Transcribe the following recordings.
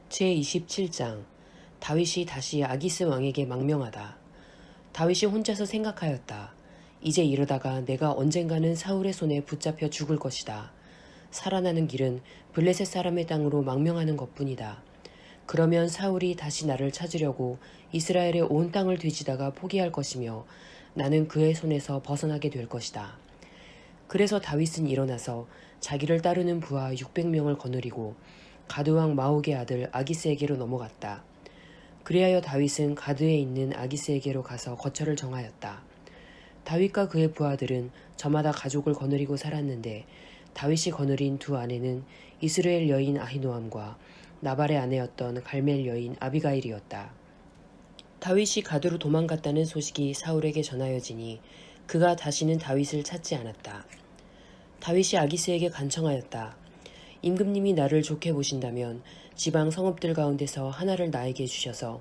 제27장 다윗이 다시 아기스 왕에게 망명하다. 다윗이 혼자서 생각하였다. 이제 이러다가 내가 언젠가는 사울의 손에 붙잡혀 죽을 것이다. 살아나는 길은 블레셋 사람의 땅으로 망명하는 것뿐이다. 그러면 사울이 다시 나를 찾으려고 이스라엘의 온 땅을 뒤지다가 포기할 것이며 나는 그의 손에서 벗어나게 될 것이다. 그래서 다윗은 일어나서 자기를 따르는 부하 600명을 거느리고 가드왕 마옥의 아들 아기스에게로 넘어갔다. 그리하여 다윗은 가드에 있는 아기스에게로 가서 거처를 정하였다. 다윗과 그의 부하들은 저마다 가족을 거느리고 살았는데 다윗이 거느린 두 아내는 이스라엘 여인 아히노암과 나발의 아내였던 갈멜 여인 아비가일이었다. 다윗이 가드로 도망갔다는 소식이 사울에게 전하여지니 그가 다시는 다윗을 찾지 않았다. 다윗이 아기스에게 간청하였다. 임금님이 나를 좋게 보신다면 지방 성읍들 가운데서 하나를 나에게 주셔서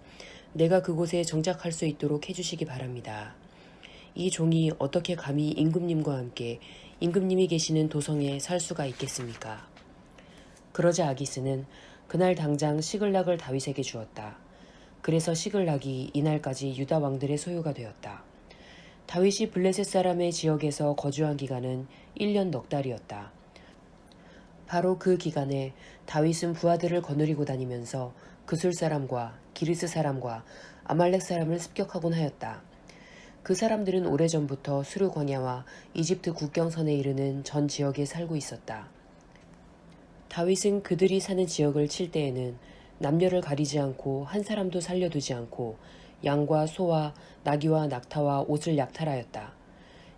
내가 그곳에 정착할 수 있도록 해주시기 바랍니다. 이 종이 어떻게 감히 임금님과 함께 임금님이 계시는 도성에 살 수가 있겠습니까? 그러자 아기스는 그날 당장 시글락을 다윗에게 주었다. 그래서 시글락이 이날까지 유다 왕들의 소유가 되었다. 다윗이 블레셋 사람의 지역에서 거주한 기간은 1년 넉 달이었다. 바로 그 기간에 다윗은 부하들을 거느리고 다니면서 그술 사람과 기르스 사람과 아말렉 사람을 습격하곤 하였다. 그 사람들은 오래전부터 수르 광야와 이집트 국경선에 이르는 전 지역에 살고 있었다. 다윗은 그들이 사는 지역을 칠 때에는 남녀를 가리지 않고 한 사람도 살려두지 않고 양과 소와 나귀와 낙타와 옷을 약탈하였다.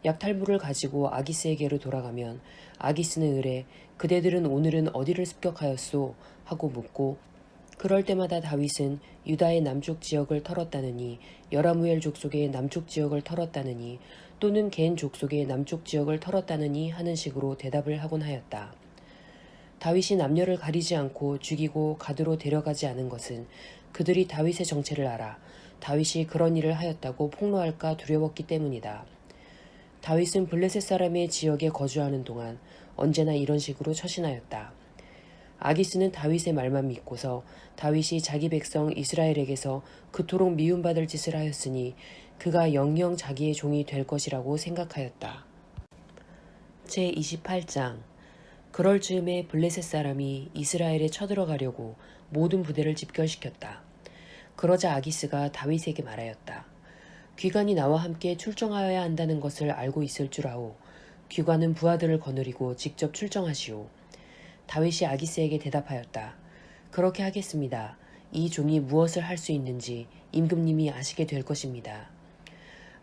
약탈물을 가지고 아기스에게로 돌아가면 아기스는 의뢰 그대들은 오늘은 어디를 습격하였소? 하고 묻고 그럴 때마다 다윗은 유다의 남쪽 지역을 털었다느니 여라무엘 족속의 남쪽 지역을 털었다느니 또는 겐 족속의 남쪽 지역을 털었다느니 하는 식으로 대답을 하곤 하였다. 다윗이 남녀를 가리지 않고 죽이고 가드로 데려가지 않은 것은 그들이 다윗의 정체를 알아 다윗이 그런 일을 하였다고 폭로할까 두려웠기 때문이다. 다윗은 블레셋 사람의 지역에 거주하는 동안 언제나 이런 식으로 처신하였다. 아기스는 다윗의 말만 믿고서 다윗이 자기 백성 이스라엘에게서 그토록 미움받을 짓을 하였으니 그가 영영 자기의 종이 될 것이라고 생각하였다. 제28장 그럴 즈음에 블레셋 사람이 이스라엘에 쳐들어가려고 모든 부대를 집결시켰다. 그러자 아기스가 다윗에게 말하였다. 귀관이 나와 함께 출정하여야 한다는 것을 알고 있을 줄 아오. 귀관은 부하들을 거느리고 직접 출정하시오. 다윗이 아기스에게 대답하였다. 그렇게 하겠습니다. 이 종이 무엇을 할 수 있는지 임금님이 아시게 될 것입니다.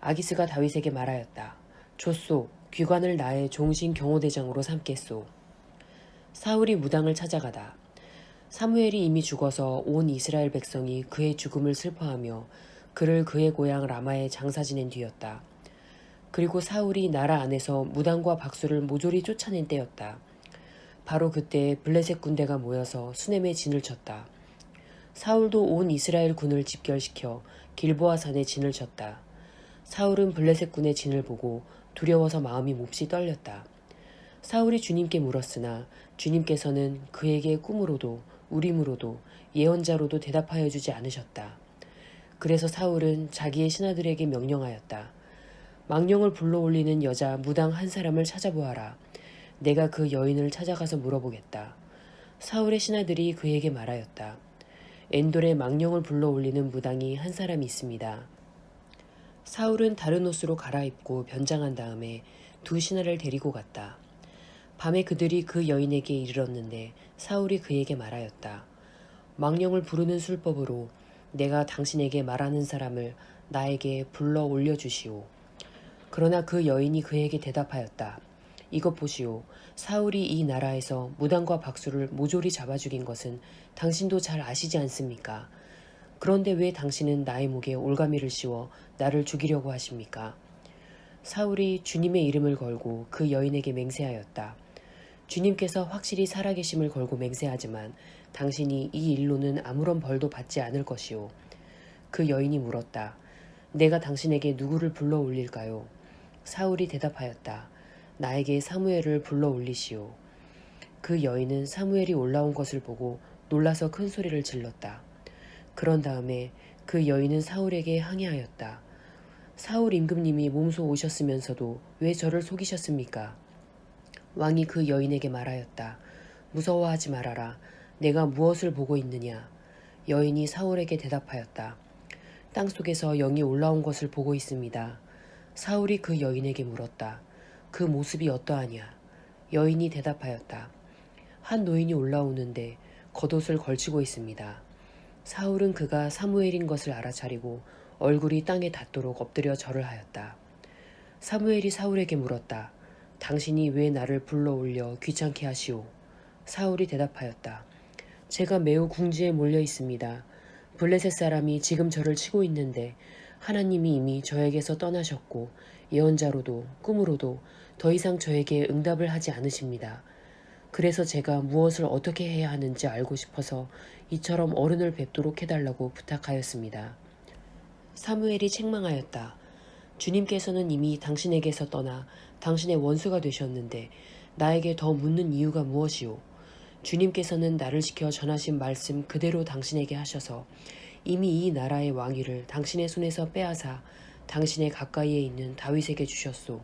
아기스가 다윗에게 말하였다. 좋소. 귀관을 나의 종신 경호대장으로 삼겠소. 사울이 무당을 찾아가다. 사무엘이 이미 죽어서 온 이스라엘 백성이 그의 죽음을 슬퍼하며 그를 그의 고향 라마에 장사 지낸 뒤였다. 그리고 사울이 나라 안에서 무당과 박수를 모조리 쫓아낸 때였다. 바로 그때 블레셋 군대가 모여서 수넴에 진을 쳤다. 사울도 온 이스라엘 군을 집결시켜 길보아 산에 진을 쳤다. 사울은 블레셋 군의 진을 보고 두려워서 마음이 몹시 떨렸다. 사울이 주님께 물었으나 주님께서는 그에게 꿈으로도 우림으로도 예언자로도 대답하여 주지 않으셨다. 그래서 사울은 자기의 신하들에게 명령하였다. 망령을 불러올리는 여자 무당 한 사람을 찾아보아라. 내가 그 여인을 찾아가서 물어보겠다. 사울의 신하들이 그에게 말하였다. 엔돌에 망령을 불러올리는 무당이 한 사람이 있습니다. 사울은 다른 옷으로 갈아입고 변장한 다음에 두 신하를 데리고 갔다. 밤에 그들이 그 여인에게 이르렀는데 사울이 그에게 말하였다. 망령을 부르는 술법으로 내가 당신에게 말하는 사람을 나에게 불러 올려주시오. 그러나 그 여인이 그에게 대답하였다. 이것 보시오. 사울이 이 나라에서 무당과 박수를 모조리 잡아 죽인 것은 당신도 잘 아시지 않습니까? 그런데 왜 당신은 나의 목에 올가미를 씌워 나를 죽이려고 하십니까? 사울이 주님의 이름을 걸고 그 여인에게 맹세하였다. 주님께서 확실히 살아계심을 걸고 맹세하지만 당신이 이 일로는 아무런 벌도 받지 않을 것이오. 그 여인이 물었다. 내가 당신에게 누구를 불러 올릴까요? 사울이 대답하였다. 나에게 사무엘을 불러 올리시오. 그 여인은 사무엘이 올라온 것을 보고 놀라서 큰 소리를 질렀다. 그런 다음에 그 여인은 사울에게 항의하였다. 사울 임금님이 몸소 오셨으면서도 왜 저를 속이셨습니까? 왕이 그 여인에게 말하였다. 무서워하지 말아라. 내가 무엇을 보고 있느냐? 여인이 사울에게 대답하였다. 땅속에서 영이 올라온 것을 보고 있습니다. 사울이 그 여인에게 물었다. 그 모습이 어떠하냐? 여인이 대답하였다. 한 노인이 올라오는데 겉옷을 걸치고 있습니다. 사울은 그가 사무엘인 것을 알아차리고 얼굴이 땅에 닿도록 엎드려 절을 하였다. 사무엘이 사울에게 물었다. 당신이 왜 나를 불러올려 귀찮게 하시오? 사울이 대답하였다. 제가 매우 궁지에 몰려 있습니다. 블레셋 사람이 지금 저를 치고 있는데 하나님이 이미 저에게서 떠나셨고 예언자로도 꿈으로도 더 이상 저에게 응답을 하지 않으십니다. 그래서 제가 무엇을 어떻게 해야 하는지 알고 싶어서 이처럼 어른을 뵙도록 해달라고 부탁하였습니다. 사무엘이 책망하였다. 주님께서는 이미 당신에게서 떠나 당신의 원수가 되셨는데 나에게 더 묻는 이유가 무엇이오? 주님께서는 나를 시켜 전하신 말씀 그대로 당신에게 하셔서 이미 이 나라의 왕위를 당신의 손에서 빼앗아 당신의 가까이에 있는 다윗에게 주셨소.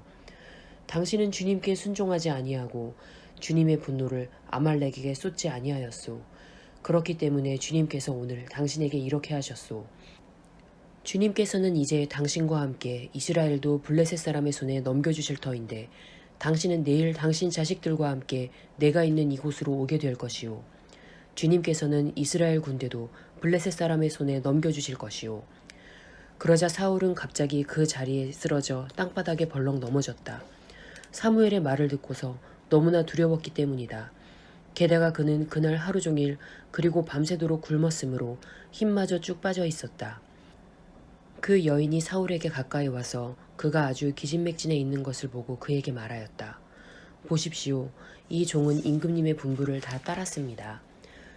당신은 주님께 순종하지 아니하고 주님의 분노를 아말렉에게 쏟지 아니하였소. 그렇기 때문에 주님께서 오늘 당신에게 이렇게 하셨소. 주님께서는 이제 당신과 함께 이스라엘도 블레셋 사람의 손에 넘겨주실 터인데 당신은 내일 당신 자식들과 함께 내가 있는 이곳으로 오게 될 것이요. 주님께서는 이스라엘 군대도 블레셋 사람의 손에 넘겨주실 것이요. 그러자 사울은 갑자기 그 자리에 쓰러져 땅바닥에 벌렁 넘어졌다. 사무엘의 말을 듣고서 너무나 두려웠기 때문이다. 게다가 그는 그날 하루 종일 그리고 밤새도록 굶었으므로 힘마저 쭉 빠져 있었다. 그 여인이 사울에게 가까이 와서 그가 아주 기진맥진해 있는 것을 보고 그에게 말하였다. 보십시오. 이 종은 임금님의 분부를 다 따랐습니다.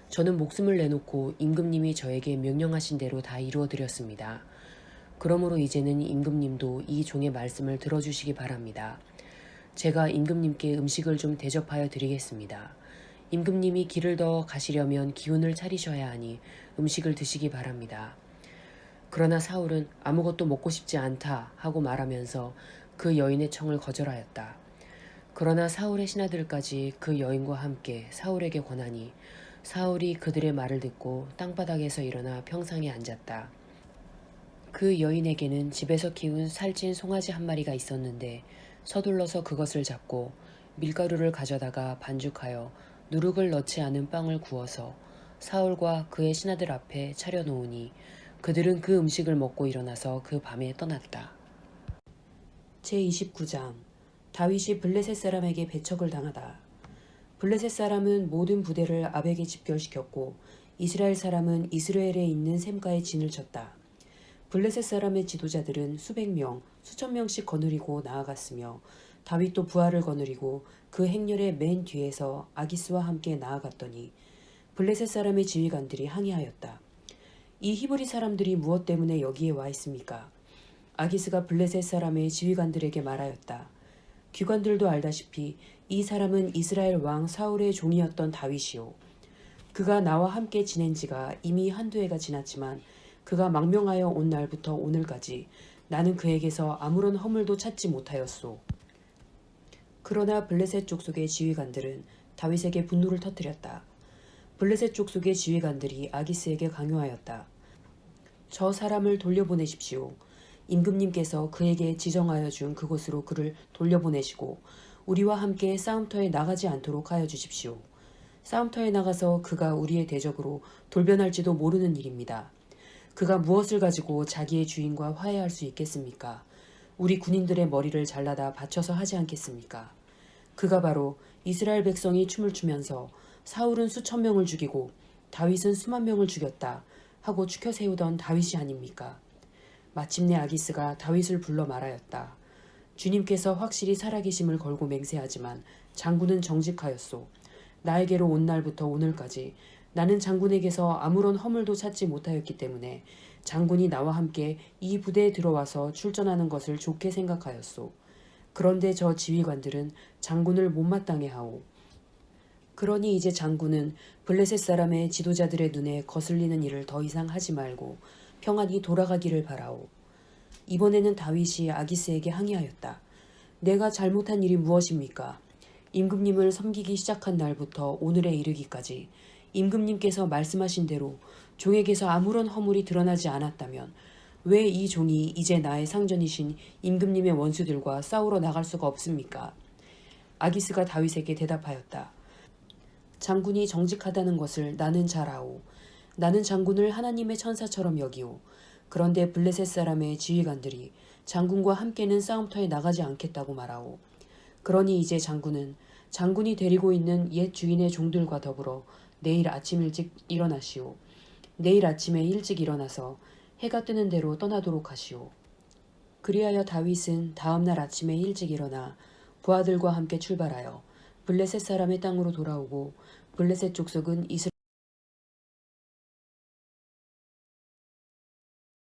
저는 목숨을 내놓고 임금님이 저에게 명령하신 대로 다 이루어드렸습니다. 그러므로 이제는 임금님도 이 종의 말씀을 들어주시기 바랍니다. 제가 임금님께 음식을 좀 대접하여 드리겠습니다. 임금님이 길을 더 가시려면 기운을 차리셔야 하니 음식을 드시기 바랍니다. 그러나 사울은 아무것도 먹고 싶지 않다 하고 말하면서 그 여인의 청을 거절하였다. 그러나 사울의 신하들까지 그 여인과 함께 사울에게 권하니 사울이 그들의 말을 듣고 땅바닥에서 일어나 평상에 앉았다. 그 여인에게는 집에서 키운 살찐 송아지 한 마리가 있었는데 서둘러서 그것을 잡고 밀가루를 가져다가 반죽하여 누룩을 넣지 않은 빵을 구워서 사울과 그의 신하들 앞에 차려놓으니 그들은 그 음식을 먹고 일어나서 그 밤에 떠났다. 제29장 다윗이 블레셋 사람에게 배척을 당하다. 블레셋 사람은 모든 부대를 압에게 집결시켰고 이스라엘 사람은 이스라엘에 있는 셈가에 진을 쳤다. 블레셋 사람의 지도자들은 수백 명, 수천 명씩 거느리고 나아갔으며 다윗도 부하를 거느리고 그 행렬의 맨 뒤에서 아기스와 함께 나아갔더니 블레셋 사람의 지휘관들이 항의하였다. 이 히브리 사람들이 무엇 때문에 여기에 와 있습니까? 아기스가 블레셋 사람의 지휘관들에게 말하였다. 귀관들도 알다시피 이 사람은 이스라엘 왕 사울의 종이었던 다윗이요. 그가 나와 함께 지낸 지가 이미 한두 해가 지났지만 그가 망명하여 온 날부터 오늘까지 나는 그에게서 아무런 허물도 찾지 못하였소. 그러나 블레셋 족속의 지휘관들은 다윗에게 분노를 터뜨렸다. 블레셋 족속의 지휘관들이 아기스에게 강요하였다. 저 사람을 돌려보내십시오. 임금님께서 그에게 지정하여 준 그곳으로 그를 돌려보내시고 우리와 함께 싸움터에 나가지 않도록 하여 주십시오. 싸움터에 나가서 그가 우리의 대적으로 돌변할지도 모르는 일입니다. 그가 무엇을 가지고 자기의 주인과 화해할 수 있겠습니까? 우리 군인들의 머리를 잘라다 바쳐서 하지 않겠습니까? 그가 바로 이스라엘 백성이 춤을 추면서 사울은 수천 명을 죽이고 다윗은 수만 명을 죽였다 하고 추켜 세우던 다윗이 아닙니까? 마침내 아기스가 다윗을 불러 말하였다. 주님께서 확실히 살아계심을 걸고 맹세하지만 장군은 정직하였소. 나에게로 온 날부터 오늘까지 나는 장군에게서 아무런 허물도 찾지 못하였기 때문에 장군이 나와 함께 이 부대에 들어와서 출전하는 것을 좋게 생각하였소. 그런데 저 지휘관들은 장군을 못마땅해 하오. 그러니 이제 장군은 블레셋 사람의 지도자들의 눈에 거슬리는 일을 더 이상 하지 말고 평안히 돌아가기를 바라오. 이번에는 다윗이 아기스에게 항의하였다. 내가 잘못한 일이 무엇입니까? 임금님을 섬기기 시작한 날부터 오늘에 이르기까지 임금님께서 말씀하신 대로 종에게서 아무런 허물이 드러나지 않았다면 왜 이 종이 이제 나의 상전이신 임금님의 원수들과 싸우러 나갈 수가 없습니까? 아기스가 다윗에게 대답하였다. 장군이 정직하다는 것을 나는 잘 아오. 나는 장군을 하나님의 천사처럼 여기오. 그런데 블레셋 사람의 지휘관들이 장군과 함께는 싸움터에 나가지 않겠다고 말하오. 그러니 이제 장군은 장군이 데리고 있는 옛 주인의 종들과 더불어 내일 아침 일찍 일어나시오. 내일 아침에 일찍 일어나서 해가 뜨는 대로 떠나도록 하시오. 그리하여 다윗은 다음 날 아침에 일찍 일어나 부하들과 함께 출발하여 블레셋 사람의 땅으로 돌아오고 블레셋 족속은 이스라엘